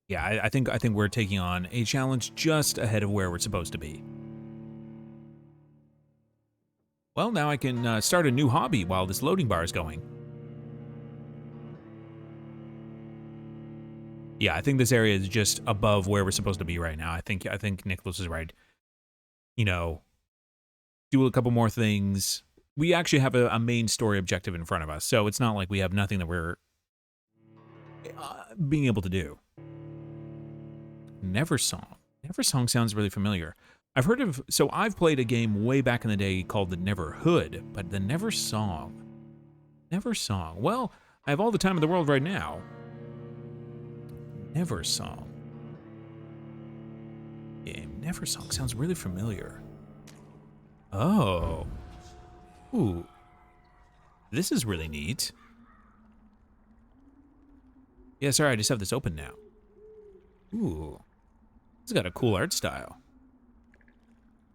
Yeah, I think we're taking on a challenge just ahead of where we're supposed to be. Well, now I can start a new hobby while this loading bar is going. Yeah, I think this area is just above where we're supposed to be right now. I think Nicholas is right. You know, do a couple more things. We actually have a main story objective in front of us, so it's not like we have nothing that we're being able to do. Never Song. Never Song sounds really familiar. I've heard of, so I've played a game way back in the day called the Never Hood, but the Never Song. Never Song. Well, I have all the time in the world right now. Never Song. Game. Never Song sounds really familiar. Oh. Ooh. This is really neat. Yeah, sorry, I just have this open now. Ooh. It's got a cool art style.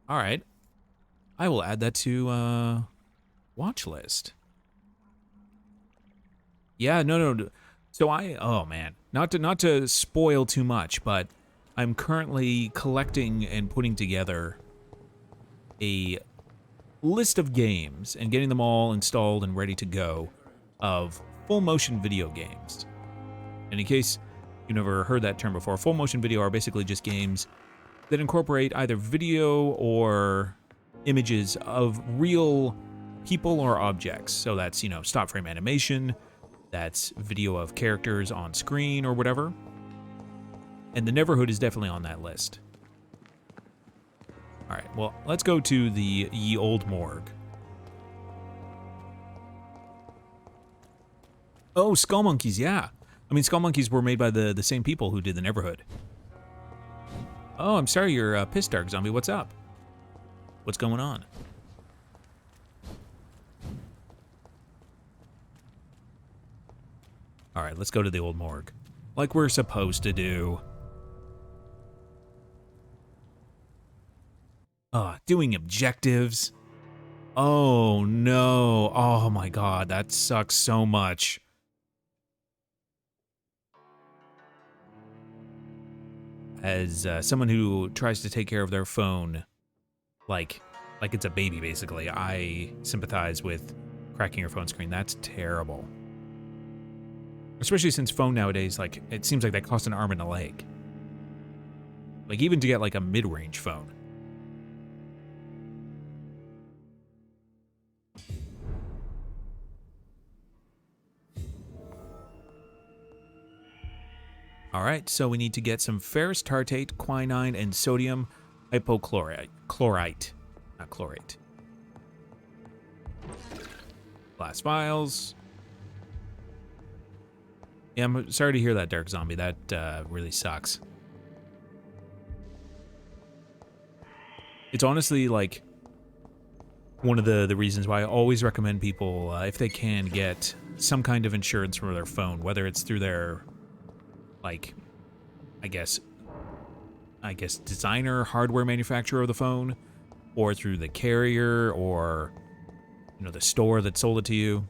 All right. I will add that to watch list. Yeah, no. So oh man, not to spoil too much, but I'm currently collecting and putting together a list of games and getting them all installed and ready to go of full motion video games. And in case you've never heard that term before, full motion video are basically just games that incorporate either video or images of real people or objects. So that's, stop frame animation, that's video of characters on screen or whatever. And the Neverhood is definitely on that list. All right, well, let's go to the Ye Old Morgue. Oh, Skull Monkeys, yeah. I mean, Skull Monkeys were made by the same people who did the Neverhood. Oh, I'm sorry you're pissed, Dark Zombie. What's up? What's going on? All right, let's go to the old morgue. Like we're supposed to do. Doing objectives. Oh, no. Oh, my God. That sucks so much. As someone who tries to take care of their phone like it's a baby, basically, I sympathize with cracking your phone screen. That's terrible. Especially since phone nowadays, like, it seems like that costs an arm and a leg. Like, even to get, like, a mid-range phone. All right, so we need to get some ferrous tartate, quinine, and sodium hypochlorite. Not chlorate. Glass vials. Yeah, I'm sorry to hear that, Dark Zombie. That really sucks. It's honestly, like, one of the reasons why I always recommend people, if they can, get some kind of insurance for their phone, whether it's through their, like, I guess designer, hardware manufacturer of the phone, or through the carrier, or, the store that sold it to you.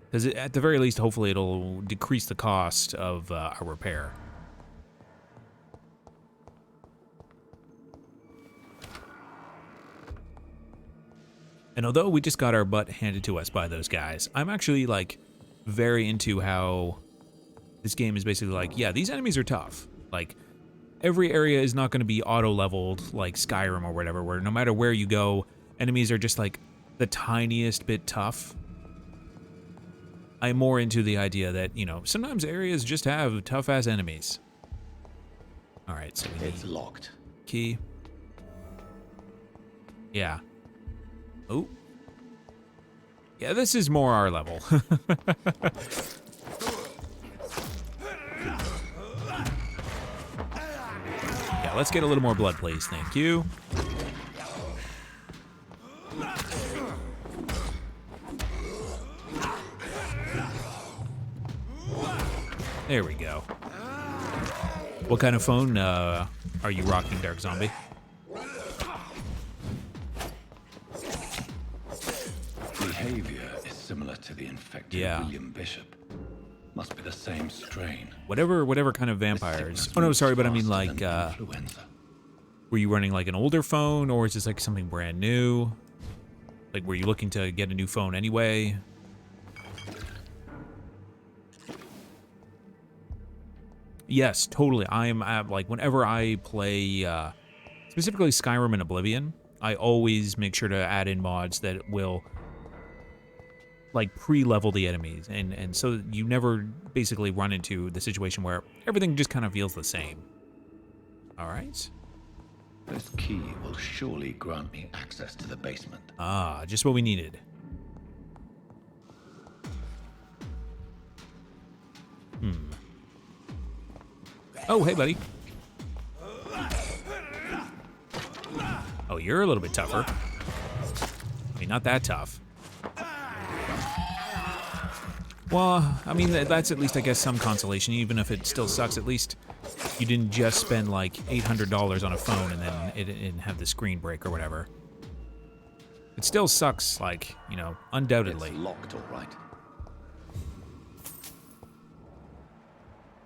Because at the very least, hopefully it'll decrease the cost of a repair. And although we just got our butt handed to us by those guys, I'm actually, like, very into how this game is basically like, yeah, these enemies are tough. Like, every area is not going to be auto-leveled like Skyrim or whatever, where no matter where you go, enemies are just, like, the tiniest bit tough. I'm more into the idea that, sometimes areas just have tough-ass enemies. All right, so we need... It's locked. Key. Yeah. Oh. Yeah, this is more our level. Yeah, let's get a little more blood, please. Thank you. There we go. What kind of phone are you rocking, Dark Zombie? Behavior is similar to the infected Yeah. William Bishop. Must be the same strain. Whatever kind of vampires. Oh no, sorry, but I mean like, were you running like an older phone, or is this like something brand new? Like, were you looking to get a new phone anyway? Yes, totally. I'm like, whenever I play, specifically Skyrim and Oblivion, I always make sure to add in mods that will like pre-level the enemies, and so you never basically run into the situation where everything just kind of feels the same. All right. This key will surely grant me access to the basement. Ah, just what we needed. Oh, hey, buddy. Oh, you're a little bit tougher. I mean, not that tough. Well, I mean, that's at least, I guess, some consolation. Even if it still sucks, at least you didn't just spend like $800 on a phone and then it didn't have the screen break or whatever. It still sucks, like, you know, undoubtedly. It's locked, all right.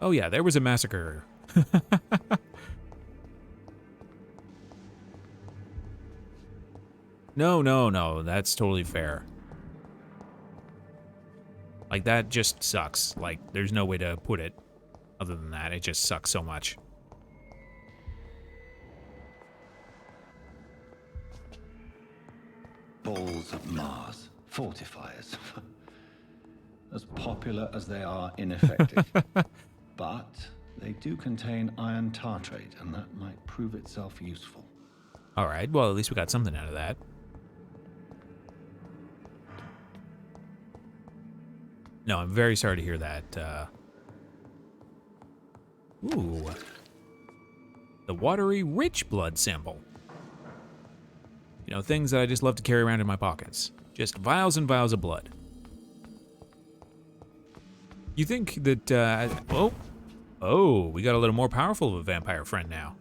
Oh yeah, there was a massacre. No, that's totally fair. Like, that just sucks. Like, there's no way to put it other than that. It just sucks so much. Balls of Mars, fortifiers. As popular as they are ineffective. But they do contain iron tartrate, and that might prove itself useful. All right, well, at least we got something out of that. No, I'm very sorry to hear that. Ooh. The watery, rich blood sample. You know, things that I just love to carry around in my pockets. Just vials and vials of blood. You think that, Oh, we got a little more powerful of a vampire friend now.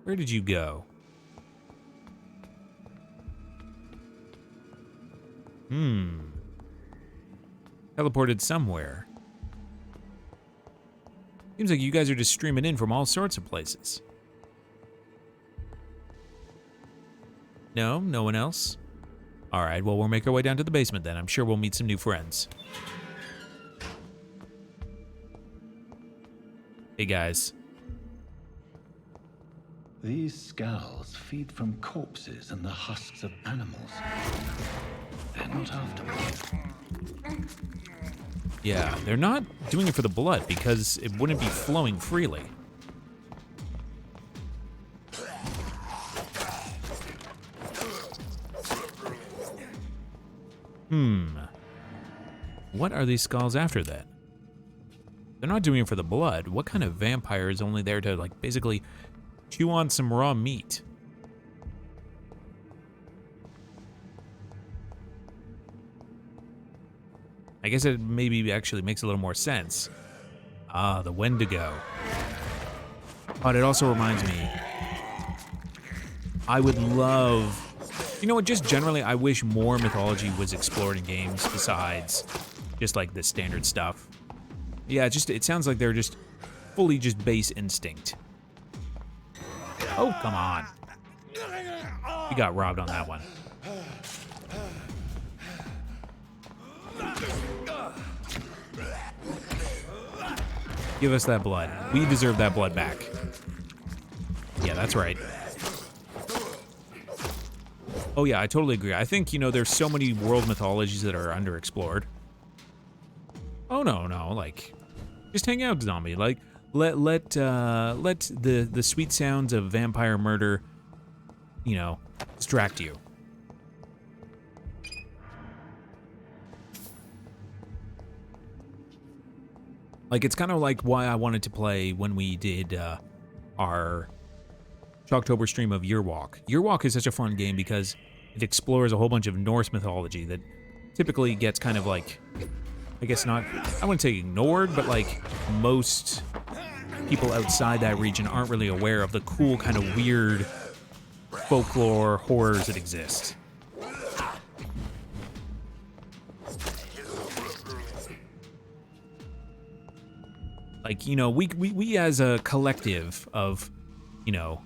Where did you go? Teleported somewhere. Seems like you guys are just streaming in from all sorts of places. No? No one else? Alright, well, we'll make our way down to the basement then. I'm sure we'll meet some new friends. Hey, guys. These skulls feed from corpses and the husks of animals. They're not afterwards. Yeah, they're not doing it for the blood because it wouldn't be flowing freely. What are these skulls after then? They're not doing it for the blood. What kind of vampire is only there to, like, basically chew on some raw meat? I guess it maybe actually makes a little more sense. Ah, the Wendigo. But it also reminds me, I would love... You know what, just generally, I wish more mythology was explored in games besides just, like, the standard stuff. Yeah, it sounds like they're just fully just base instinct. Oh, come on. You got robbed on that one. Give us that blood. We deserve that blood back. Yeah, that's right. Oh yeah, I totally agree. I think, you know, there's so many world mythologies that are underexplored. Oh no, like, just hang out, zombie. Like, let the sweet sounds of vampire murder, you know, distract you. Like, it's kind of like why I wanted to play when we did our Shocktober stream of Yearwalk. Yearwalk is such a fun game because it explores a whole bunch of Norse mythology that typically gets kind of like, I guess not, I wouldn't say ignored, but like most people outside that region aren't really aware of the cool kind of weird folklore horrors that exist. Like, you know, we as a collective of, you know,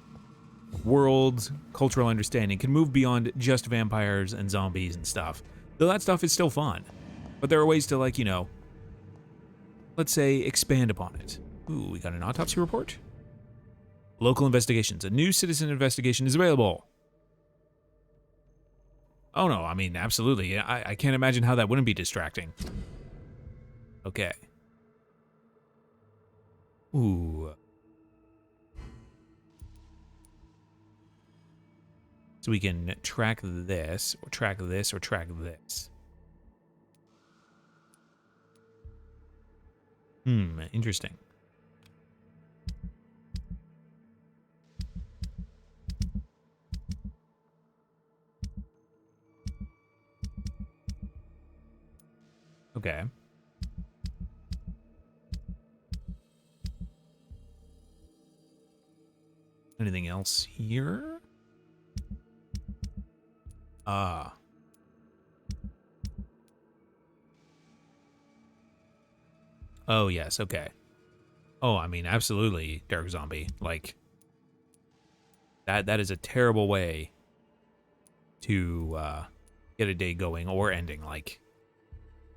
world cultural understanding can move beyond just vampires and zombies and stuff. Though that stuff is still fun. But there are ways to, like, you know, let's say expand upon it. Ooh, we got an autopsy report. Local investigations. A new citizen investigation is available. Oh no, I mean, absolutely. I can't imagine how that wouldn't be distracting. Okay. Ooh. So we can track this, or track this, or track this. Interesting. Okay. Anything else here? Ah. Oh, yes, okay. Oh, I mean, absolutely, Dark Zombie. Like, that is a terrible way to get a day going or ending. Like,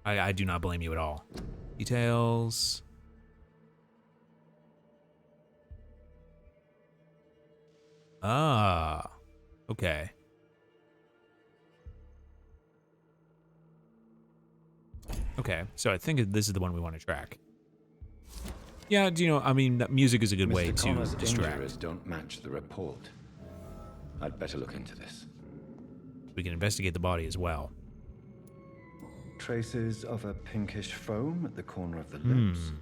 I do not blame you at all. Details. Ah, okay. Okay, so I think this is the one we want to track. Yeah, do you know, I mean, music is a good way Mr. to Connor's distract. injuries don't match the report. I'd better look into this. We can investigate the body as well. Traces of a pinkish foam at the corner of the lips.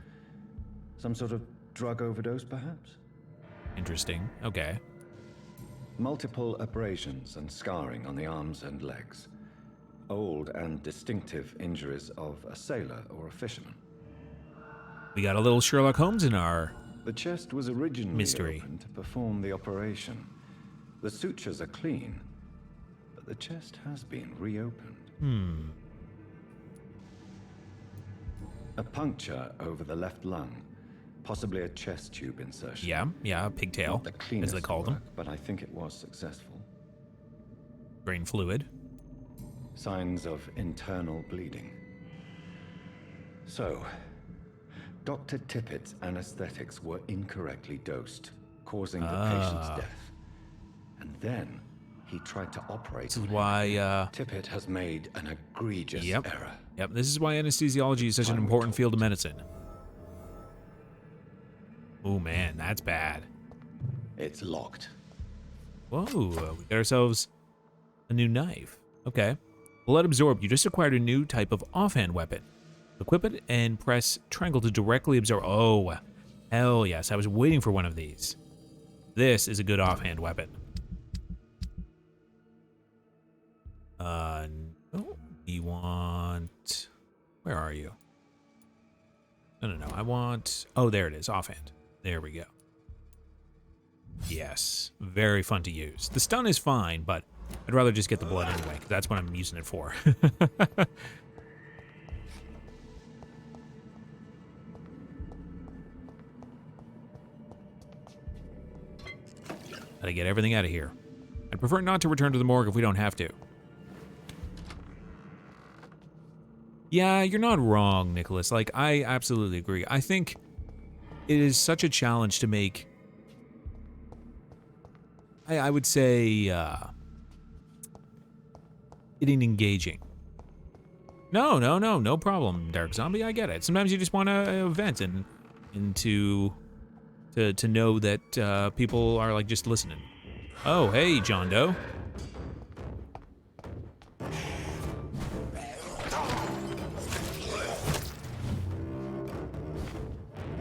Some sort of drug overdose, perhaps? Interesting. Okay. Multiple abrasions and scarring on the arms and legs. Old and distinctive injuries of a sailor or a fisherman. We got a little Sherlock Holmes in our The chest was originally mystery. opened to perform the operation. The sutures are clean, but the chest has been reopened. A puncture over the left lung, possibly a chest tube insertion. Yeah, pigtail, Not the as cleanest they call them. work, but I think it was successful. Brain fluid. Signs of internal bleeding. So, Dr. Tippett's anesthetics were incorrectly dosed, causing the patient's death. And then he tried to operate. This is why, Tippett has made an egregious error. Yep, this is why anesthesiology is such an important field of medicine. Oh man, that's bad. It's locked. Whoa, we got ourselves a new knife. Okay. Blood absorb. You just acquired a new type of offhand weapon. Equip it and press triangle to directly absorb. Oh, hell yes. I was waiting for one of these. This is a good offhand weapon. No. We want... Where are you? No. I want... Oh, there it is. Offhand. There we go. Yes. Very fun to use. The stun is fine, but I'd rather just get the blood anyway, because that's what I'm using it for. Gotta get everything out of here. I'd prefer not to return to the morgue if we don't have to. Yeah, you're not wrong, Nicholas. Like, I absolutely agree. I think it is such a challenge to make... I would say, it engaging. No problem, Dark Zombie. I get it. Sometimes you just want to vent and to know that people are like just listening. Oh, hey, John Doe.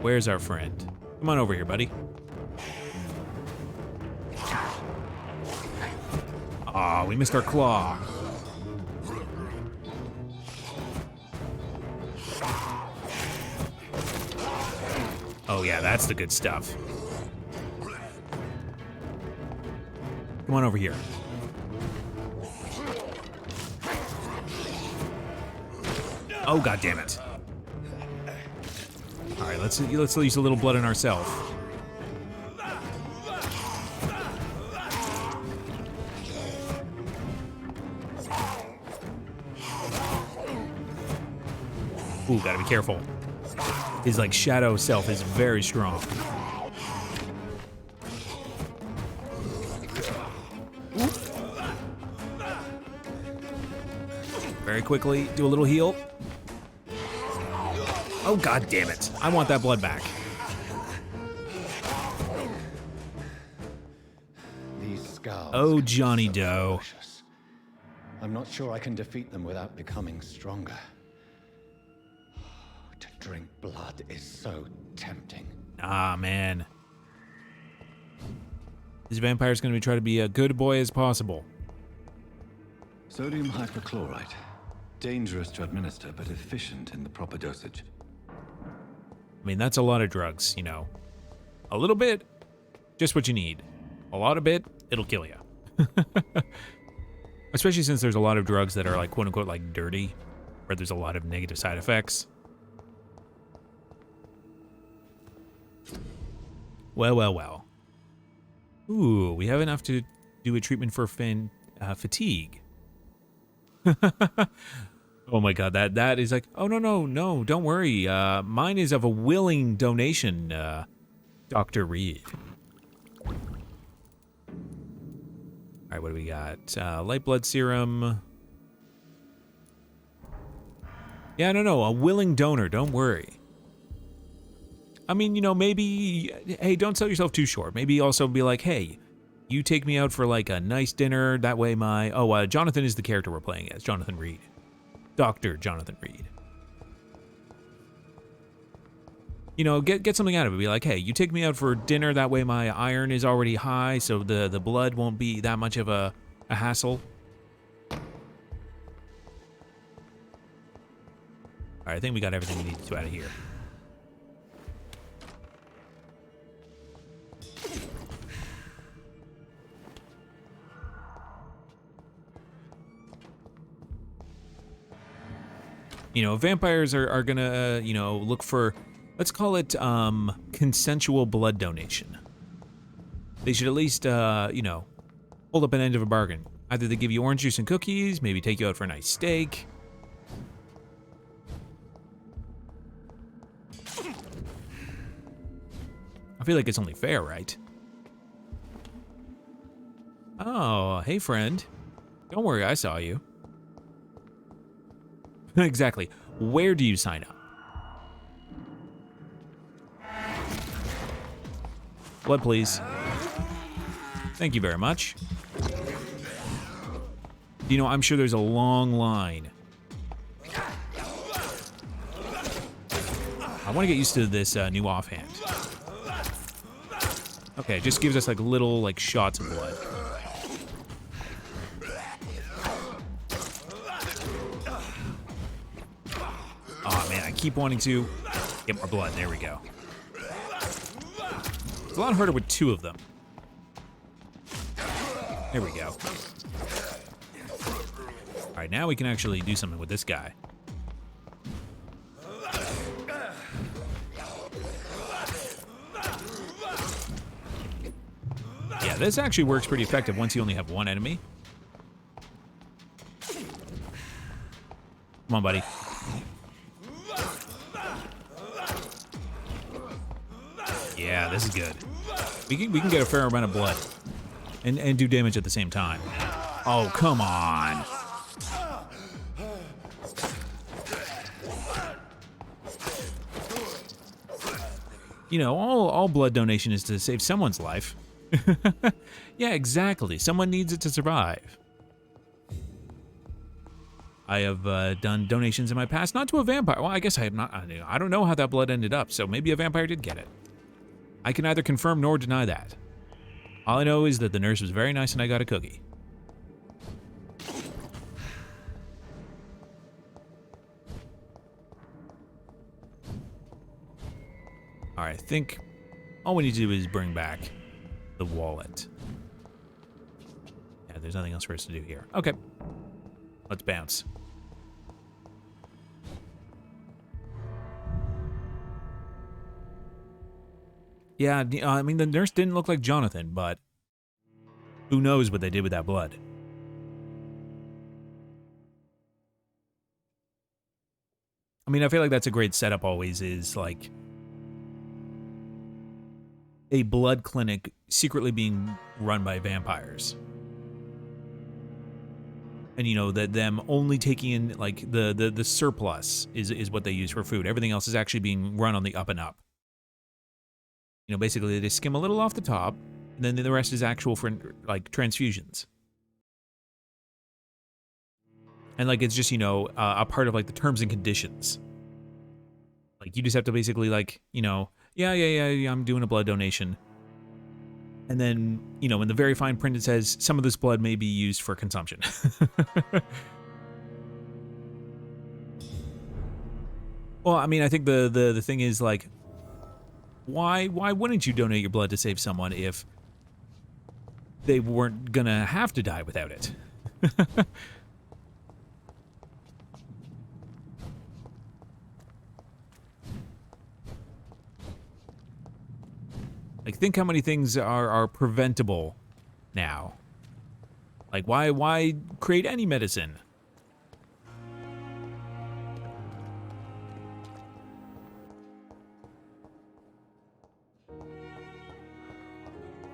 Where's our friend? Come on over here, buddy. Aw, we missed our claw. Oh yeah, that's the good stuff. Come on over here. Oh, god damn it. Alright, right, let's use a little blood on ourselves. Ooh, gotta be careful. His like shadow self is very strong. Very quickly, do a little heal. Oh, god damn it. I want that blood back. These scars. Oh, Johnny Doe. Ferocious. I'm not sure I can defeat them without becoming stronger. To drink blood is so tempting. Ah, man. This vampire's gonna be trying to be a good boy as possible. Sodium hypochlorite. Dangerous to administer, but efficient in the proper dosage. I mean, that's a lot of drugs, you know. A little bit, just what you need. A lot of bit, it'll kill you. Especially since there's a lot of drugs that are like, quote unquote, like dirty, where there's a lot of negative side effects. Well, well, well. Ooh, we have enough to do a treatment for fatigue. Oh my god, that is like, oh no, don't worry. Mine is of a willing donation, Dr. Reed. Alright, what do we got? Light blood serum. Yeah, no, a willing donor, don't worry. I mean, you know, maybe, hey, don't sell yourself too short. Maybe also be like, hey, you take me out for like a nice dinner. That way Jonathan is the character we're playing as, Jonathan Reed. Dr. Jonathan Reed. You know, get something out of it. Be like, hey, you take me out for dinner. That way my iron is already high, so the blood won't be that much of a hassle. All right, I think we got everything we need to out of here. You know, vampires are gonna, you know, look for, let's call it, consensual blood donation. They should at least, you know, hold up an end of a bargain. Either they give you orange juice and cookies, maybe take you out for a nice steak. I feel like it's only fair, right? Oh, hey friend. Don't worry, I saw you. Exactly. Where do you sign up? Blood, please. Thank you very much. You know, I'm sure there's a long line. I want to get used to this new offhand. Okay, it just gives us like little like shots of blood. Oh man, I keep wanting to get more blood. There we go. It's a lot harder with two of them. There we go. All right, now we can actually do something with this guy. Yeah, this actually works pretty effective once you only have one enemy. Come on, buddy. Yeah, this is good. We can get a fair amount of blood and do damage at the same time. Oh, come on. You know, all blood donation is to save someone's life. Yeah, exactly. Someone needs it to survive. I have done donations in my past, not to a vampire. Well, I guess I have not. I don't know how that blood ended up, so maybe a vampire did get it. I can neither confirm nor deny that. All I know is that the nurse was very nice and I got a cookie. All right, I think all we need to do is bring back the wallet. Yeah, there's nothing else for us to do here. Okay, let's bounce. Yeah, I mean, the nurse didn't look like Jonathan, but who knows what they did with that blood. I mean, I feel like that's a great setup always, is like a blood clinic secretly being run by vampires. And, you know, that them only taking in, like, the surplus is what they use for food. Everything else is actually being run on the up and up. You know, basically they skim a little off the top, and then the rest is actual for, like, transfusions. And, like, it's just, you know, a part of, like, the terms and conditions. Like, you just have to basically, like, you know, yeah, I'm doing a blood donation. And then, you know, in the very fine print, it says some of this blood may be used for consumption. Well, I mean, I think the thing is, like, why wouldn't you donate your blood to save someone if they weren't gonna have to die without it? Like, think how many things are preventable now. Like, why create any medicine?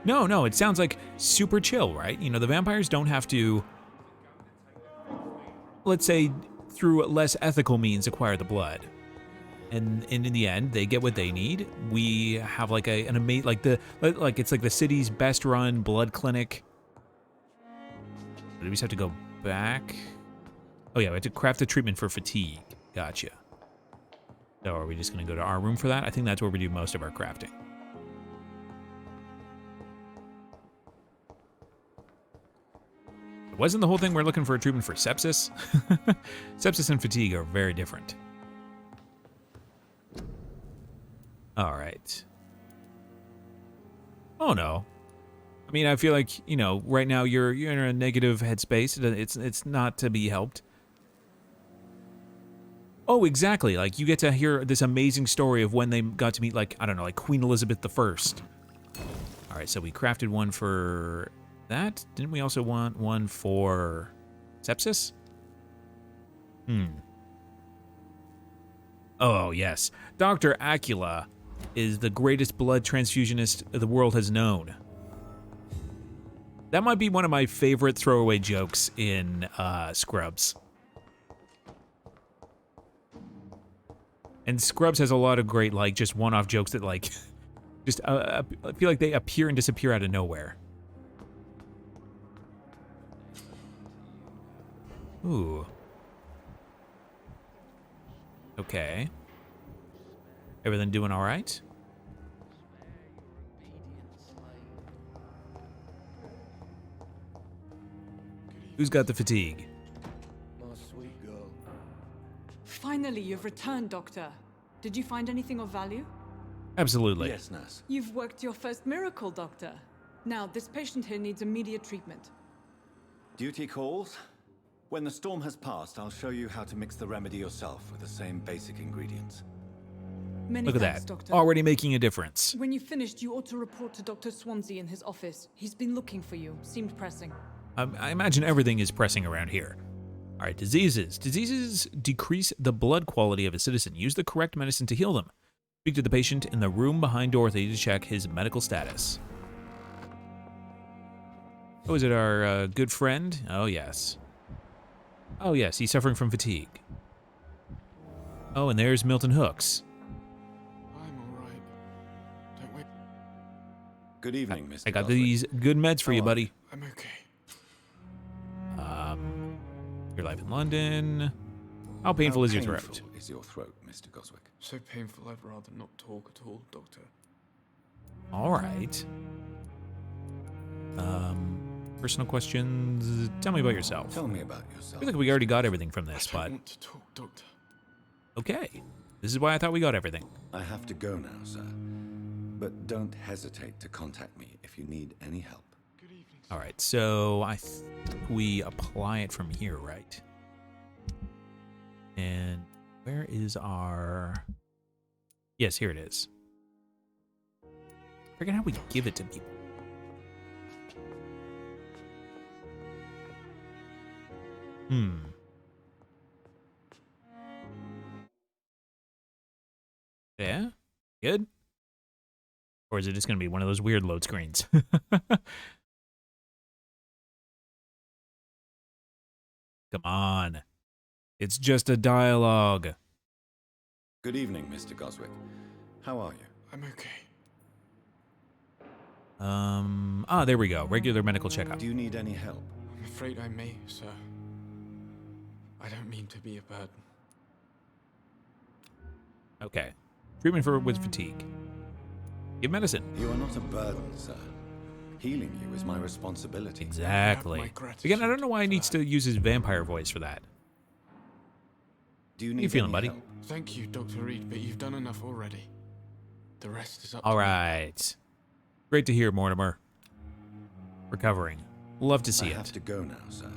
No, it sounds like super chill, right? You know, the vampires don't have to, let's say, through less ethical means, acquire the blood. And in the end, they get what they need. We have like an amazing, like it's like the city's best run blood clinic. Do we just have to go back? Oh yeah, we have to craft a treatment for fatigue. Gotcha. So are we just gonna go to our room for that? I think that's where we do most of our crafting. Wasn't the whole thing we're looking for a treatment for sepsis? Sepsis and fatigue are very different. All right. Oh no. I mean, I feel like, you know, right now you're in a negative headspace. It's not to be helped. Oh, exactly. Like, you get to hear this amazing story of when they got to meet, like, I don't know, like Queen Elizabeth I. All right, so we crafted one for that. Didn't we also want one for sepsis? Oh, yes. Dr. Acula is the greatest blood transfusionist the world has known. That might be one of my favorite throwaway jokes in Scrubs. And Scrubs has a lot of great, like, just one-off jokes that, like, just I feel like they appear and disappear out of nowhere. Ooh. Okay. Everything doing all right? Who's got the fatigue? My sweet girl. Finally, you've returned, Doctor. Did you find anything of value? Absolutely. Yes, nurse. You've worked your first miracle, Doctor. Now, this patient here needs immediate treatment. Duty calls. When the storm has passed, I'll show you how to mix the remedy yourself with the same basic ingredients. Many Look at thanks, that. Doctor. Already making a difference. When you've finished, you ought to report to Dr. Swansea in his office. He's been looking for you. Seemed pressing. I imagine everything is pressing around here. All right, diseases. Diseases decrease the blood quality of a citizen. Use the correct medicine to heal them. Speak to the patient in the room behind Dorothy to check his medical status. Oh, is it our good friend? Oh, yes. Oh, yes, he's suffering from fatigue. Oh, and there's Milton Hooks. I'm alright. Don't wait. Good evening, Mr. I got Goswick. these good meds for you, How are buddy. I'm okay. Your life in London. How painful How is your painful throat? is your throat, Mr. Goswick? So painful I'd rather not talk at all, Doctor. All right. Personal questions. Tell me about yourself. Tell me about I yourself. feel like we already got everything from this, I don't but want to talk, Doctor. okay. This is why I thought we got everything. I have to go now, sir. But don't hesitate to contact me if you need any help. Good evening. All right, so I think we apply it from here, right? And where is our... Yes, here it is. Figure out how we give it to people. Yeah? Good? Or is it just going to be one of those weird load screens? Come on. It's just a dialogue. Good evening, Mr. Goswick. How are you? I'm okay. There we go. Regular medical checkup. Do you need any help? I'm afraid I may, sir. I don't mean to be a burden. Okay. Treatment with fatigue. Give medicine. You are not a burden, sir. Healing you is my responsibility. Exactly. my gratitude Again, I don't know why he for needs that. to use his vampire voice for that. Do you How need you feeling, any buddy? help? Thank you, Dr. Reed, but you've done enough already. The rest is up All to me. right. Great to hear, Mortimer. Recovering. Love to see I it. have to go now, sir.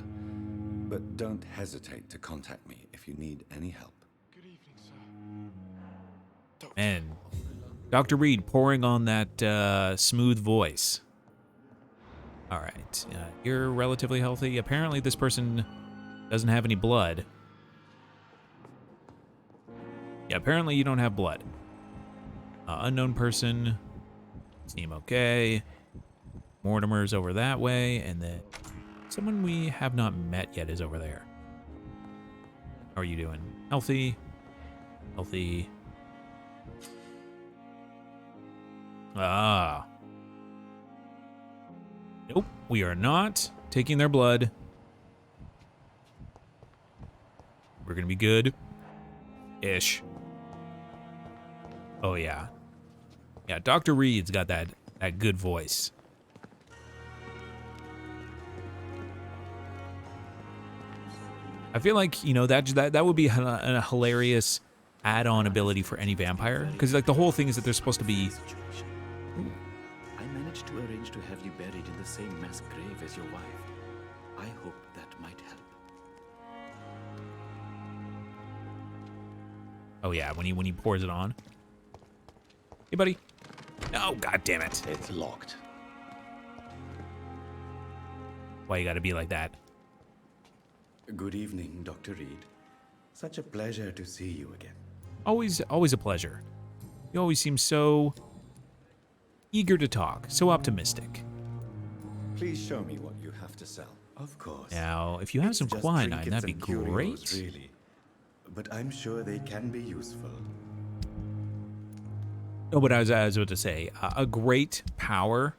But don't hesitate to contact me if you need any help. Good evening, sir. Doctor. And Dr. Reed pouring on that smooth voice. All right. You're relatively healthy. Apparently, this person doesn't have any blood. Yeah, apparently you don't have blood. Unknown person. Seem okay. Mortimer's over that way, and then someone we have not met yet is over there. How are you doing? Healthy? Healthy. Ah. Nope, we are not taking their blood. We're gonna be good. Ish. Oh, yeah. Yeah, Dr. Reed's got that good voice. I feel like, you know, that would be a hilarious add-on ability for any vampire. Because, like, the whole thing is that they're supposed to be... I managed to arrange to have you buried in the same mass grave as your wife. I hope that might help. Oh, yeah, when he pours it on. Hey, buddy. Oh, god damn it. It's locked. Why you gotta be like that? Good evening, Dr. Reed. Such a pleasure to see you again. Always a pleasure. You always seem so eager to talk, so optimistic. Please show me what you have to sell. Of course. Now, if you have some Just quinine, trinkets that'd be and curios, great. Really. But I'm sure they can be useful. No, but I was about to say, a great power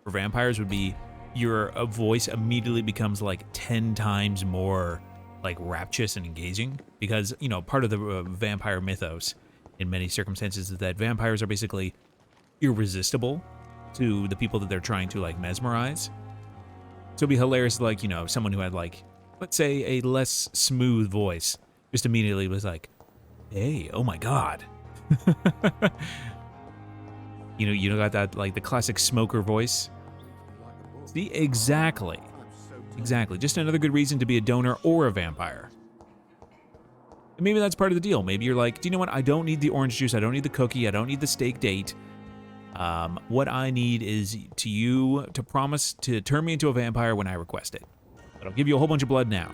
for vampires would be your voice immediately becomes like 10 times more like rapturous and engaging, because, you know, part of the vampire mythos in many circumstances is that vampires are basically irresistible to the people that they're trying to like mesmerize. So it'd be hilarious, like, you know, someone who had like, let's say, a less smooth voice just immediately was like, hey, oh my god. You know, got that, like, the classic smoker voice. See, exactly. Just another good reason to be a donor or a vampire. And maybe that's part of the deal. Maybe you're like, do you know what? I don't need the orange juice. I don't need the cookie. I don't need the steak date. What I need is you to promise to turn me into a vampire when I request it. But I'll give you a whole bunch of blood now.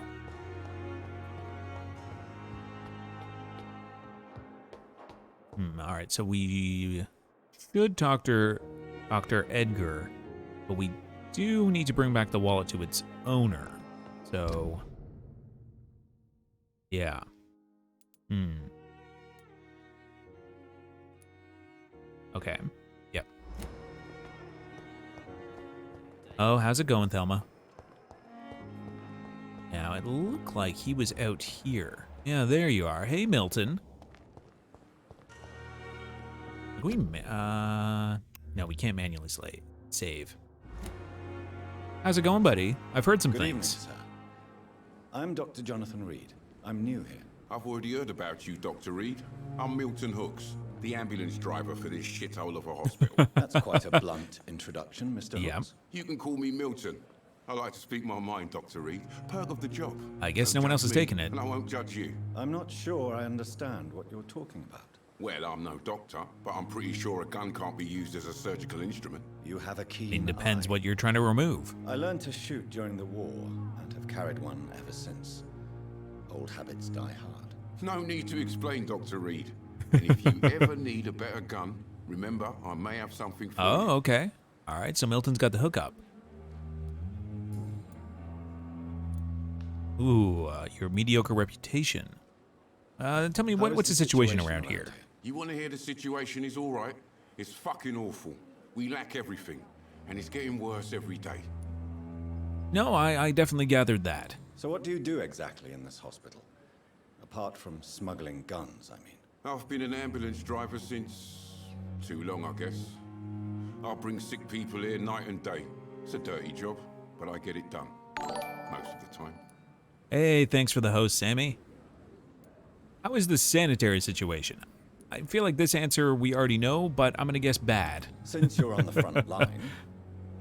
All right, so we should talk to Dr. Edgar, but we do need to bring back the wallet to its owner. So, yeah. Okay. Yep. Oh, how's it going, Thelma? Now, it looked like he was out here. Yeah, there you are. Hey, Milton. No, we can't manually save. How's it going, buddy? I've heard some Good evening, things. sir. I'm Dr. Jonathan Reed. I'm new here. I've already heard about you, Dr. Reed. I'm Milton Hooks, the ambulance driver for this shithole of a hospital. That's quite a blunt introduction, Mr. Yeah. Hooks. You can call me Milton. I like to speak my mind, Dr. Reed. Perk of the job. I guess Don't no one else judge is me, taking it. And I won't judge you. I'm not sure I understand what you're talking about. Well, I'm no doctor, but I'm pretty sure a gun can't be used as a surgical instrument. You have a keen It depends eye. what you're trying to remove. I learned to shoot during the war and have carried one ever since. Old habits die hard. No need to explain, Dr. Reed. And if you ever need a better gun, remember, I may have something for you. Oh, okay. All right, so Milton's got the hookup. Ooh, your mediocre reputation. Tell me, How what's the is situation around here? here? You want to hear the situation is all right? It's fucking awful. We lack everything, and it's getting worse every day. No, I definitely gathered that. So what do you do exactly in this hospital? Apart from smuggling guns, I mean. I've been an ambulance driver since too long, I guess. I bring sick people here night and day. It's a dirty job, but I get it done. Most of the time. Hey, thanks for the host, Sammy. How is the sanitary situation? I feel like this answer we already know, but I'm gonna guess bad. Since you're on the front line,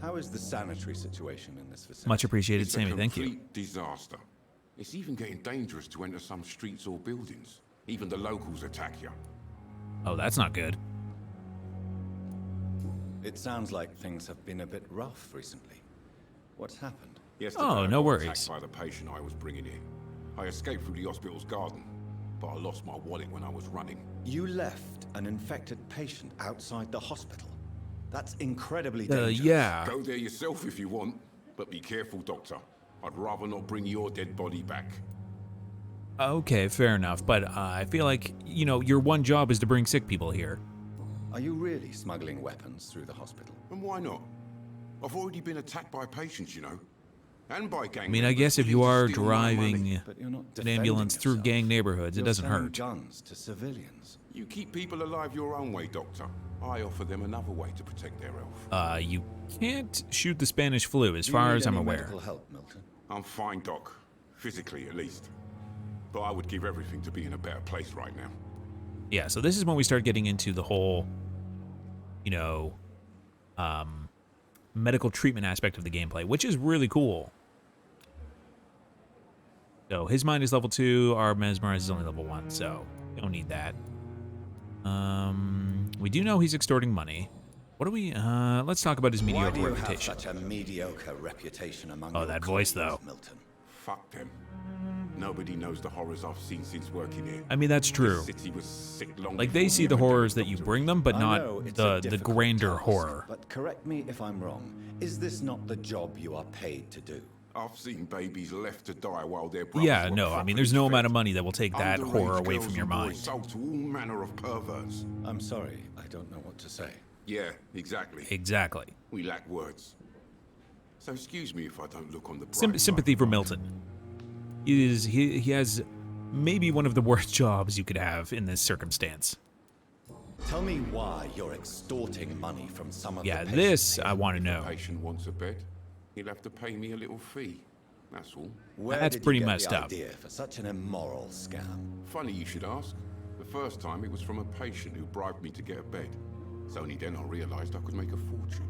how is the sanitary situation in this vicinity? Much appreciated, It's Sammy. a Thank you. complete disaster. It's even getting dangerous to enter some streets or buildings. Even the locals attack you. Oh, that's not good. It sounds like things have been a bit rough recently. What's happened? Yesterday, Oh, I no got worries. attacked by the patient I was bringing in. I escaped through the hospital's garden, but I lost my wallet when I was running. You left an infected patient outside the hospital. That's incredibly dangerous. Yeah. Go there yourself if you want, but be careful, Doctor. I'd rather not bring your dead body back. Okay, fair enough. But I feel like, you know, your one job is to bring sick people here. Are you really smuggling weapons through the hospital? And why not? I've already been attacked by patients, you know. And by gang I mean, I members guess if willing you to are steal my money. driving But you're not an defending ambulance through yourself. gang neighborhoods, it You're doesn't selling hurt. guns to civilians. You keep people alive your own way, Doctor. I offer them another way to protect their health. You can't shoot the Spanish flu, as Do you far need as I'm any aware. medical help, Milton? I'm fine, Doc. Physically, at least. But I would give everything to be in a better place right now. Yeah, so this is when we start getting into the whole, you know, medical treatment aspect of the gameplay, which is really cool. So his mind is level 2, our mesmerize is only level 1, so we don't need that. We do know he's extorting money. What do we, let's talk about his Why mediocre do you reputation. have such a mediocre reputation among Oh, your that voice, colleagues, though. Milton? Fuck them. Nobody knows the horrors I've seen since working here. I mean, that's true. This city was sick long Like, they before see the epidemic, horrors that you Dr. bring them, but I not know it's a the difficult grander task, horror. But correct me if I'm wrong. Is this not the job you are paid to do? I've seen babies left to die while their brothers Yeah, were no, I mean, properly there's no amount fed. of money that will take that Underage horror away girls from your and boys mind. Sold to all manner of perverts. I'm sorry, I don't know what to say. Yeah, exactly. Exactly. We lack words. So excuse me if I don't look on the bright Sympathy side. for Milton. He has maybe one of the worst jobs you could have in this circumstance. Tell me why you're extorting money from some of Yeah, the this patients I want to If know. a patient wants a bed, he'll have to pay me a little fee. That's all. Where That's did you pretty get messed the up. idea for such an immoral scam? Funny you should ask. The first time it was from a patient who bribed me to get a bed. It's only then I realized I could make a fortune.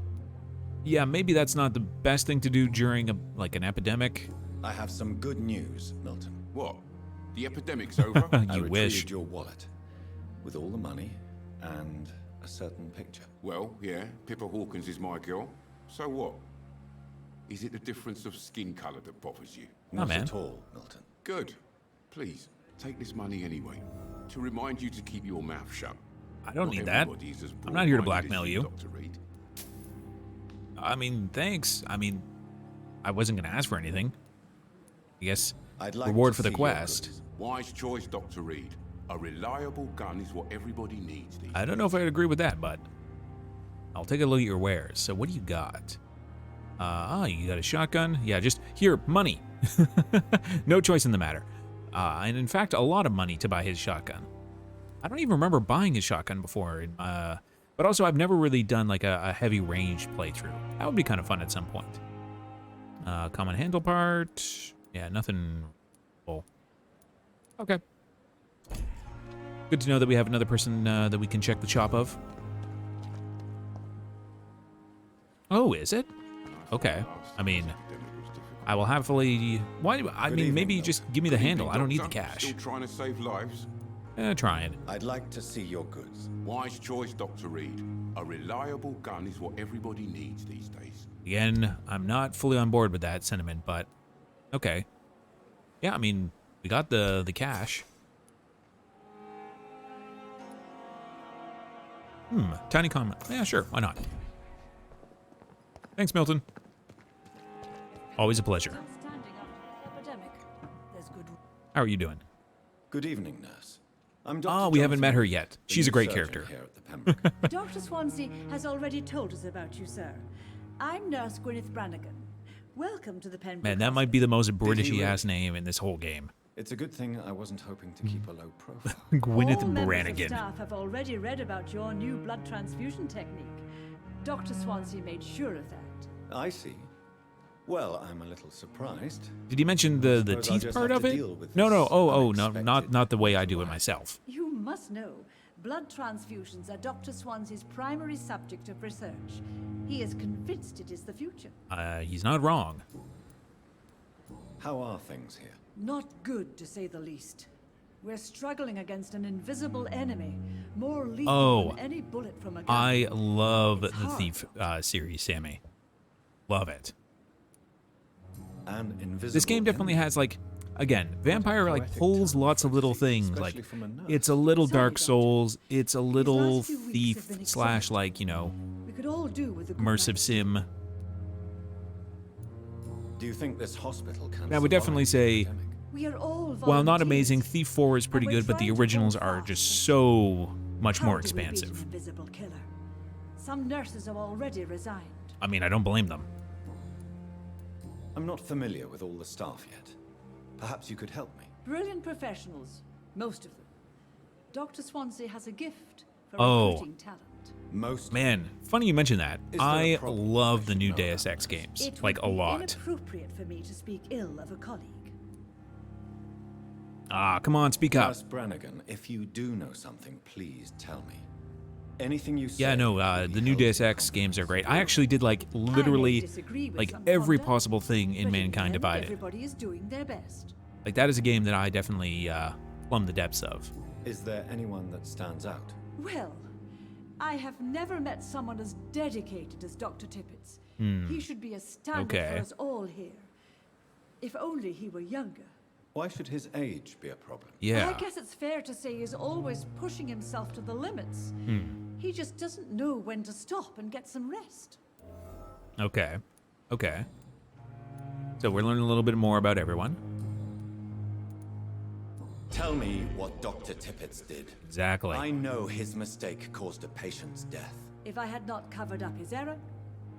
Yeah, maybe that's not the best thing to do during an epidemic. I have some good news, Milton. What? The epidemic's over? I You retrieved wish. your wallet with all the money and a certain picture. Well, yeah, Pippa Hawkins is my girl. So what? Is it the difference of skin color that bothers you? Not man. at all, Milton. Good. Please, take this money anyway. To remind you to keep your mouth shut. I don't Not need that. everybody is as I'm not here to broad-minded as blackmail you. Dr. Reed. I mean, thanks. I mean, I wasn't going to ask for anything. I guess I'd like reward to for the see your quest. goods. Wise choice, Dr. Reed. A reliable gun is what everybody needs these I don't know if I'd agree with that, but I'll take a look at your wares. So what do you got? You got a shotgun? Yeah, just here, money. No choice in the matter. And in fact, a lot of money to buy his shotgun. I don't even remember buying his shotgun before. But also, I've never really done like a heavy range playthrough. That would be kind of fun at some point. Common handle part. Yeah, nothing. Well, okay. Good to know that we have another person that we can check the chop of. Oh, is it? Okay. I mean, I will happily. Why? I mean, evening, maybe Milton. just give me the handle. I don't need the cash. Still trying to save lives? Trying. I'd like to see your goods. Wise choice, Dr. Reed. A reliable gun is what everybody needs these days. Again, I'm not fully on board with that sentiment, but okay. Yeah, I mean, we got the cash. Tiny comment. Yeah, sure, why not? Thanks, Milton. Always a pleasure. How are you doing? Good evening, nurse. I'm Dr. Oh, we haven't met Johnson, her yet. the She's a new great surgeon character. here at the Pembroke. Dr. Swansea has already told us about you, sir. I'm Nurse Gwyneth Brannigan. Welcome to the Pembroke Man, that might be the most Britishy really? ass name in this whole game. It's a good thing I wasn't hoping to keep a low profile. Gwyneth All members of Brannigan. staff have already read about your new blood transfusion technique. Dr. Swansea made sure of that. I see. Well, I'm a little surprised. Did he mention the Suppose I'll teeth just part have of to it? deal with No, no. this Oh, no, unexpected not the way I do it device. myself. You must know, blood transfusions are Dr. Swansea's primary subject of research. He is convinced it is the future. He's not wrong. How are things here? Not good, to say the least. We're struggling against an invisible enemy, more lethal Oh, than any bullet from a gun. I love It's the hard. Thief series, Sammy. Love it. An invisible This game definitely enemy? has, like, again, Vampire, like, poetic pulls term lots for of it, little things. especially Like, from a nurse. it's a little Sorry, Dark Doctor. Souls. It's a little last few weeks Thief have been slash, exciting. like, you know, We could all do with a good immersive night's sim. Do you think this hospital can I would definitely survive the say, epidemic? We are all while not volunteers. amazing, Thief 4 is pretty And we're good, but the trying to originals hold are fast just and- so much How more do we beat an expansive. invisible killer? Some nurses have already resigned. I mean, I don't blame them. I'm not familiar with all the staff yet. Perhaps you could help me. Brilliant professionals, most of them. Dr. Swansea has a gift for Oh. recruiting talent. Most Man, funny you mention that. Is there a I problem love I the should new know Deus about Ex this? games, It like would a be lot. inappropriate for me to speak ill of a colleague. Ah, come on, speak up. Nurse Brannigan, if you do know something, please tell me. Anything you say. Yeah, no, will be the new held Deus in Ex games are great. I actually did, like, I may literally, disagree with like, some every conduct, possible thing in but Mankind the end, Divided. Everybody is doing their best. Like, that is a game that I definitely plumb the depths of. Is there anyone that stands out? Well, I have never met someone as dedicated as Dr. Tippett. He should be a standard Okay. for us all here. If only he were younger. Why should his age be a problem? Yeah. I guess it's fair to say he's always pushing himself to the limits. He just doesn't know when to stop and get some rest. Okay. Okay. So we're learning a little bit more about everyone. Tell me what Dr. Tippett did. Exactly. I know his mistake caused a patient's death. If I had not covered up his error,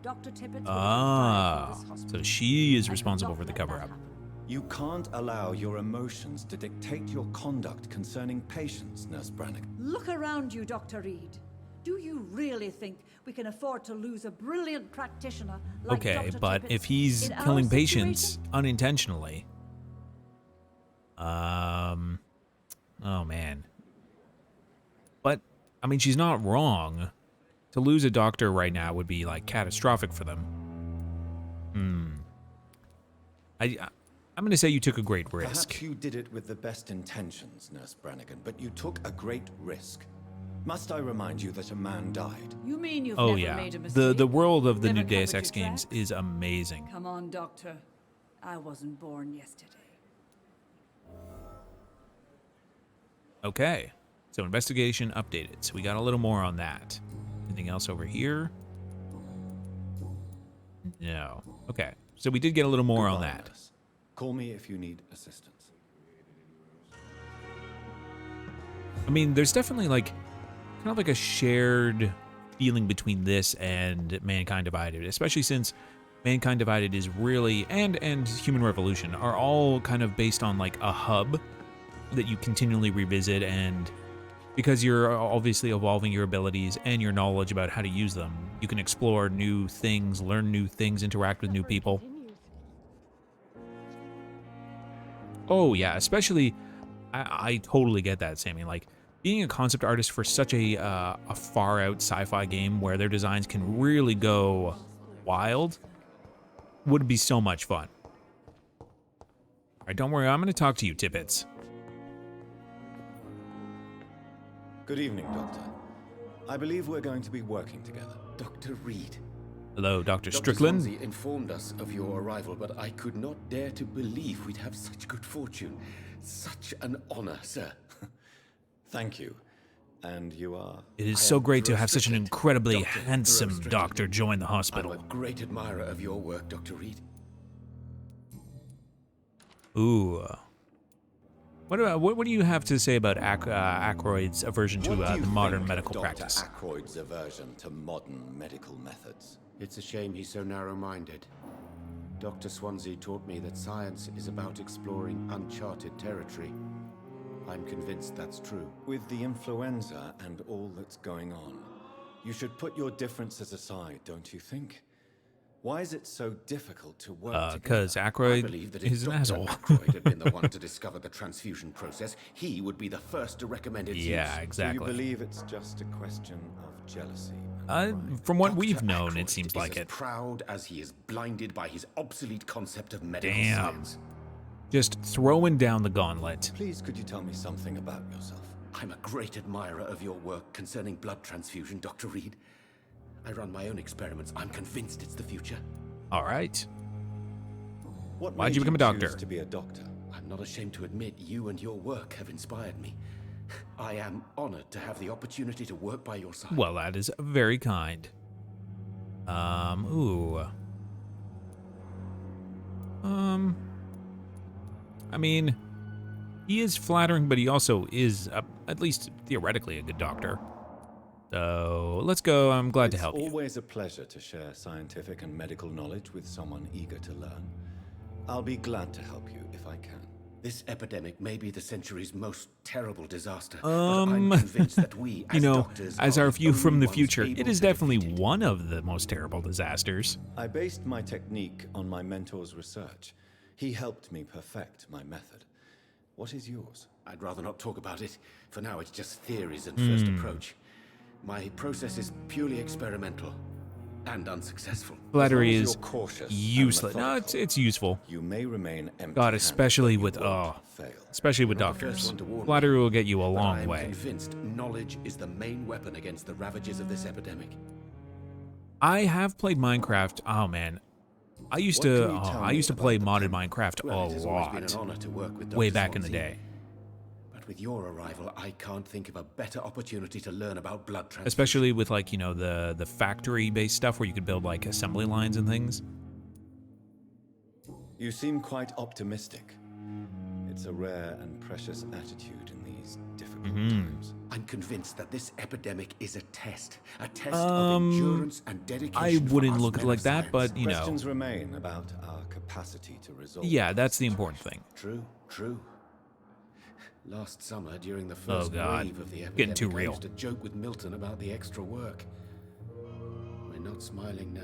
Dr. Tippett would have died Ah, from this hospital. so she is I could responsible not for the let that cover-up. happen. You can't allow your emotions to dictate your conduct concerning patients, Nurse Brannigan. Look around you, Dr. Reed. Do you really think we can afford to lose a brilliant practitioner like Okay, Dr. but Tippett if he's in our killing situation? patients unintentionally, oh man. But I mean, she's not wrong. To lose a doctor right now would be like catastrophic for them. I'm gonna say you took a great risk. Perhaps you did it with the best intentions, Nurse Brannigan, but you took a great risk. Must I remind you that a man died? You mean you've Oh never yeah, made a mistake? the world of the Never new Deus covered Ex your games tracks? is amazing. Come on, Doctor. I wasn't born yesterday. Okay, so investigation updated. So we got a little more on that. Anything else over here? No. Okay, so we did get a little more on Goodbye, that. nurse. Call me if you need assistance. I mean, there's definitely like kind of like a shared feeling between this and Mankind Divided, especially since Mankind Divided is really and Human Revolution are all kind of based on like a hub that you continually revisit, and because you're obviously evolving your abilities and your knowledge about how to use them, you can explore new things, learn new things, interact with new people. Oh yeah, especially, I totally get that, Sammy. Like, being a concept artist for such a far out sci-fi game where their designs can really go wild would be so much fun. All right, don't worry, I'm going to talk to you, Tippets. Good evening, Doctor. I believe we're going to be working together. Dr. Reed. Hello, Dr. Dr. Strickland. Swansea informed us of your arrival, but I could not dare to believe we'd have such good fortune. Such an honor, sir. Thank you. And you are? It is I so am great to have Thoreau such an Strickland. incredibly Dr. handsome Thoreau Strickland. doctor join the I'm hospital. a great admirer of your work, Dr. Reed. Ooh. What do you have to say about Aykroyd's aversion to What do you the modern think medical of practice? Dr. Aykroyd's aversion to modern medical methods. It's a shame he's so narrow-minded. Dr. Swansea taught me that science is about exploring uncharted territory. I'm convinced that's true. With the influenza and all that's going on, you should put your differences aside, don't you think? Why is it so difficult to work together? Because I Aykroyd believe that is if an Dr. asshole. Aykroyd had been the one to discover the transfusion process, he would be the first to recommend its Yeah, use. Do you exactly. believe it's just a question of jealousy? and pride? From what Dr. we've known, Aykroyd it seems is like as it. proud as he is blinded by his obsolete concept of medical Damn. science. Just throwing down the gauntlet. Please, could you tell me something about yourself? I'm a great admirer of your work concerning blood transfusion, Dr. Reed. I run my own experiments. I'm convinced it's the future. All right. What Why'd made you become a doctor? choose to be a doctor? I'm not ashamed to admit you and your work have inspired me. I am honored to have the opportunity to work by your side. Well, that is very kind. Ooh. I mean, he is flattering, but he also is, at least theoretically, a good doctor. So, let's go. I'm glad to help It's you. always a pleasure to share scientific and medical knowledge with someone eager to learn. I'll be glad to help you if I can. This epidemic may be the century's most terrible disaster, but I'm convinced that we, You as know, doctors, as are our the view from only the ones future, able it is to definitely defeat it. one of the most terrible disasters. I based my technique on my mentor's research. He helped me perfect my method. What is yours? I'd rather not talk about it. For now, it's just theories and first approach. My process is purely experimental and unsuccessful. Flattery As long is as you're cautious and useless. No, methodical, it's useful. You may remain empty. God, especially with especially with You're not the doctors. first one to warn me, Flattery will get you a but I long am way. convinced knowledge is the main weapon against the ravages of this epidemic. I have played Minecraft. Oh man, I used What to. can you tell I me used to about play the modded pandemic? Minecraft Well, it a has always been an lot, honor to work with way Dr. back in the Swansea. day. But with your arrival, I can't think of a better opportunity to learn about blood transfusion. Especially with like the factory-based stuff where you could build like assembly lines and things. You seem quite optimistic. It's a rare and precious attitude in these difficult times. I'm convinced that this epidemic is a test of endurance and dedication. I for wouldn't us look at it men like of that, science. but you know, Questions remain about our capacity to resolve. yeah, that's the important thing. True. Last summer, during the first God. wave of the epidemic, Getting too I real. used to joke with Milton about the extra work. We're not smiling now.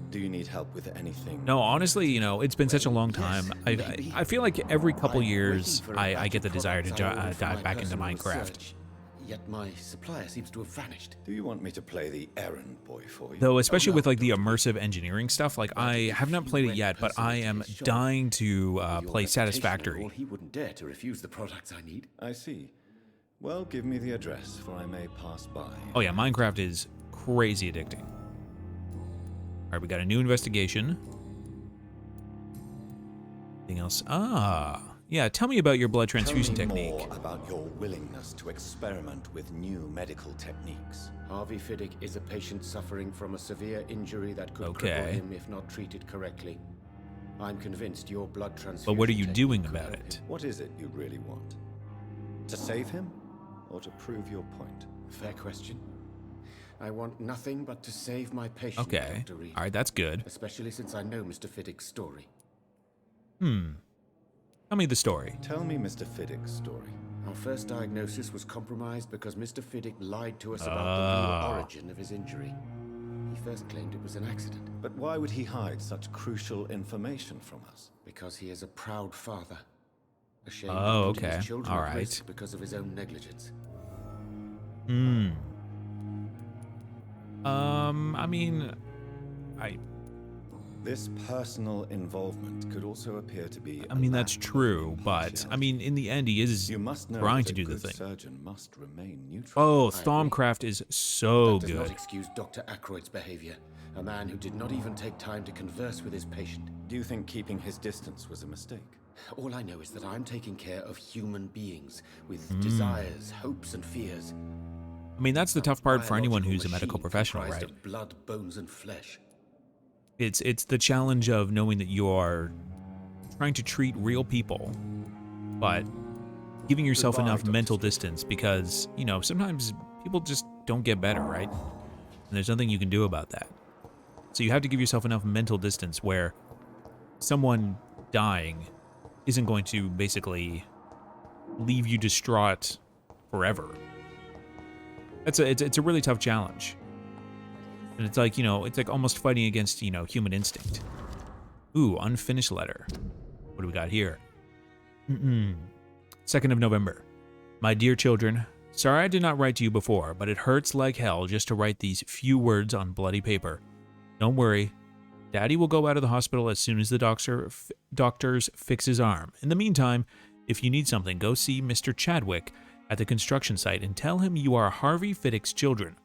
Do you need help with anything? No, honestly, you know, it's been such a long time. Yes, I maybe. I feel like every couple I'm years waiting for a I batch get the of desire to products I ordered for dive my back into personal Minecraft. research, Yet my supplier seems to have vanished. Do you want me to play the errand boy for you? Though, especially no, with like the don't. immersive engineering stuff, like I if have not you played it went yet, but I personally to am his shop, dying to With your play reputation and Satisfactory. all, he wouldn't dare to refuse the products I need. I see. Well, give me the address, for I may pass by. Oh yeah, Minecraft is crazy addicting. All right, we got a new investigation. Anything else? Ah, yeah. Tell me about your blood transfusion Tell me technique. more about your willingness to experiment with new medical techniques. Harvey Fiddick is a patient suffering from a severe injury that could Okay. cripple him if not treated correctly. I'm convinced your blood transfusion. But what are you technique doing could about help it? him. What is it you really want? To save him? Or to prove your point? Fair question. I want nothing but to save my patient, Okay. Dr. Reed. All right, that's good. Especially since I know Mr. Fiddick's story. Tell me the story. Tell me Mr. Fiddick's story. Our first diagnosis was compromised because Mr. Fiddick lied to us about the real origin of his injury. He first claimed it was an accident. But why would he hide such crucial information from us? Because he is a proud father. Ashamed Oh, of putting okay. his children All at right. risk because of his own negligence. I mean, This personal involvement could also appear to be. I mean, that's true, but I mean, in the end, he is You must know trying that to a do the good thing. surgeon must remain neutral. Oh, I agree. Thaumcraft is so That does not good. excuse Dr. Ackroyd's behavior. A man who did not even take time to converse with his patient. Do you think keeping his distance was a mistake? All I know is that I'm taking care of human beings with desires, hopes, and fears. I mean, that's the tough part for anyone Biological who's a medical machine professional, comprised right? of blood, bones, and flesh. It's the challenge of knowing that you are trying to treat real people, but giving yourself Goodbye, enough Dr. mental Stewart. distance because, you know, sometimes people just don't get better, right? And there's nothing you can do about that. So you have to give yourself enough mental distance where someone dying isn't going to basically leave you distraught forever. It's a really tough challenge. And it's like, you know, it's like almost fighting against, you know, human instinct. Ooh, unfinished letter. What do we got here? 2nd of November. My dear children, sorry I did not write to you before, but it hurts like hell just to write these few words on bloody paper. Don't worry. Daddy will go out of the hospital as soon as the doctors fix his arm. In the meantime, if you need something, go see Mr. Chadwick at the construction site and tell him you are Harvey Fiddick's children.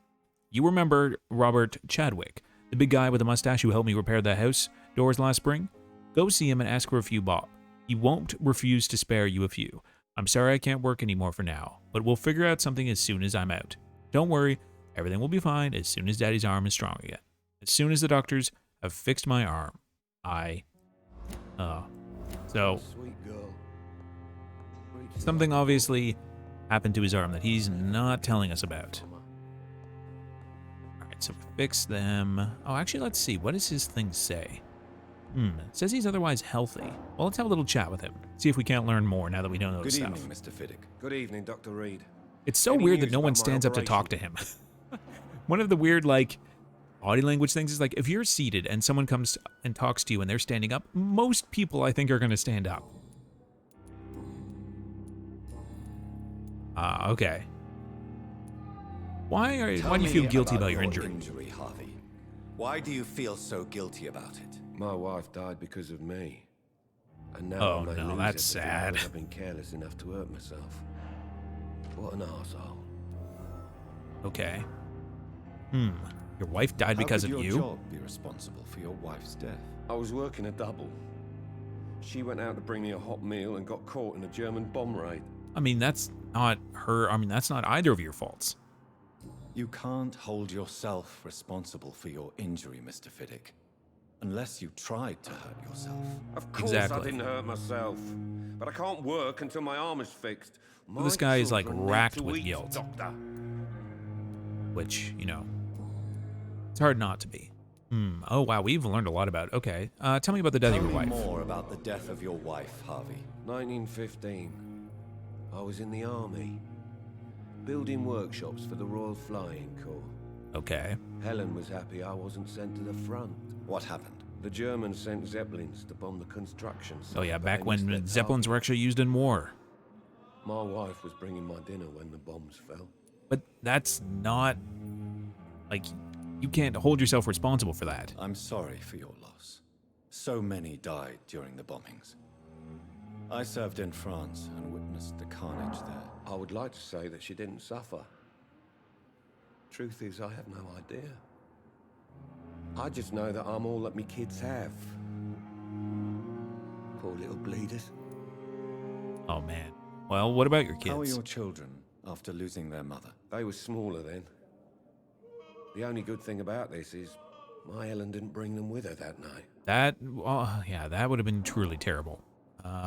You remember Robert Chadwick, the big guy with the mustache who helped me repair the house doors last spring? Go see him and ask for a few bob. He won't refuse to spare you a few. I'm sorry I can't work anymore for now, but we'll figure out something as soon as I'm out. Don't worry, everything will be fine as soon as Daddy's arm is strong again. As soon as the doctors have fixed my arm, So, Sweet girl. something obviously happened to his arm that he's not telling us about. Alright, so we fix them. Oh, actually, let's see. What does his thing say? It says he's otherwise healthy. Well, let's have a little chat with him. See if we can't learn more now that we don't know Good stuff. evening, Mr. Fiddick. Good evening, Dr. Reed. It's so Any weird that news no one about my stands up to talk to him. One of the weird, like, body language things is like, if you're seated and someone comes and talks to you and they're standing up, most people, I think, are going to stand up. Okay. Why do you feel guilty about your injury? Harvey? Why do you feel so guilty about it? My wife died because of me. And now Oh, I may no, lose that's everything sad. because I've been careless enough to hurt myself. What an arsehole. Okay. Your wife died because How of could you? your job be responsible for your wife's death? I was working a double. She went out to bring me a hot meal and got caught in a German bomb raid. I mean, that's not her. I mean, that's not either of your faults. You can't hold yourself responsible for your injury, Mr. Fiddick. Unless you tried to hurt yourself. Of course Exactly. I didn't hurt myself. But I can't work until my arm is fixed. This guy is, like, My children need racked to with eat, guilt. Doctor. Which, you know, it's hard not to be. Oh, wow, we've learned a lot about. Okay. Tell me about the death Tell of your me wife. more about the death of your wife, Harvey. 1915. I was in the army. Building workshops for the Royal Flying Corps. Okay. Helen was happy I wasn't sent to the front. What happened? The Germans sent Zeppelins to bomb the construction site. Oh, yeah, but back they missed when their Zeppelins were actually used in war. target. My wife was bringing my dinner when the bombs fell. But that's not, like, you can't hold yourself responsible for that. I'm sorry for your loss. So many died during the bombings. I served in France and witnessed the carnage there. I would like to say that she didn't suffer. Truth is, I have no idea. I just know that I'm all that me kids have. Poor little bleeders. Oh, man. Well, what about your kids? How are your children after losing their mother? They were smaller then. The only good thing about this is my Helen didn't bring them with her that night. That, yeah, that would have been truly terrible.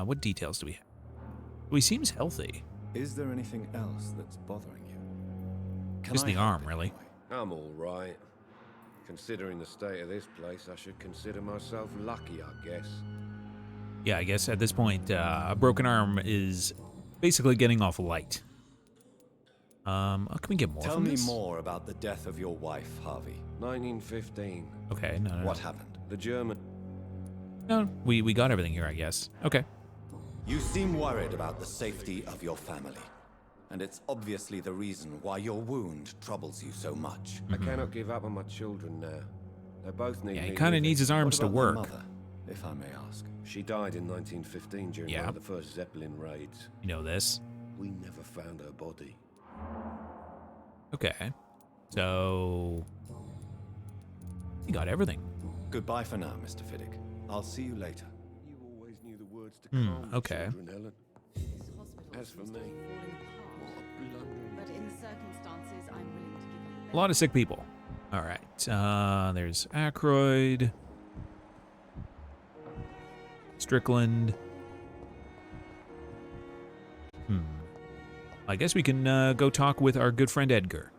What details do we have? Well, he seems healthy. Is there anything else that's bothering you? Can Just I the help arm, in really. any way? I'm all right. Considering the state of this place, I should consider myself lucky, I guess. Yeah, I guess at this point, a broken arm is basically getting off light. Can we get more Tell from me this? more about the death of your wife, Harvey. 1915. Okay, no. What happened? The German... No, we got everything here, I guess. Okay. You seem worried about the safety of your family. And it's obviously the reason why your wound troubles you so much. I cannot give up on my children now. They both need Yeah, he me kind of living. needs his arms to What about their work. mother, if I may ask? She died in 1915 during Yeah. one of the first Zeppelin raids. You know this. We never found her body. Okay. So he got everything. Goodbye for now, Mr. Fiddick. I'll see you later. You always knew the words to calm the okay. children, Helen. As for me, what a blundering But in the circumstances, I'm willing to give you A lot of sick people. All right. There's Aykroyd, Strickland. I guess we can go talk with our good friend Edgar.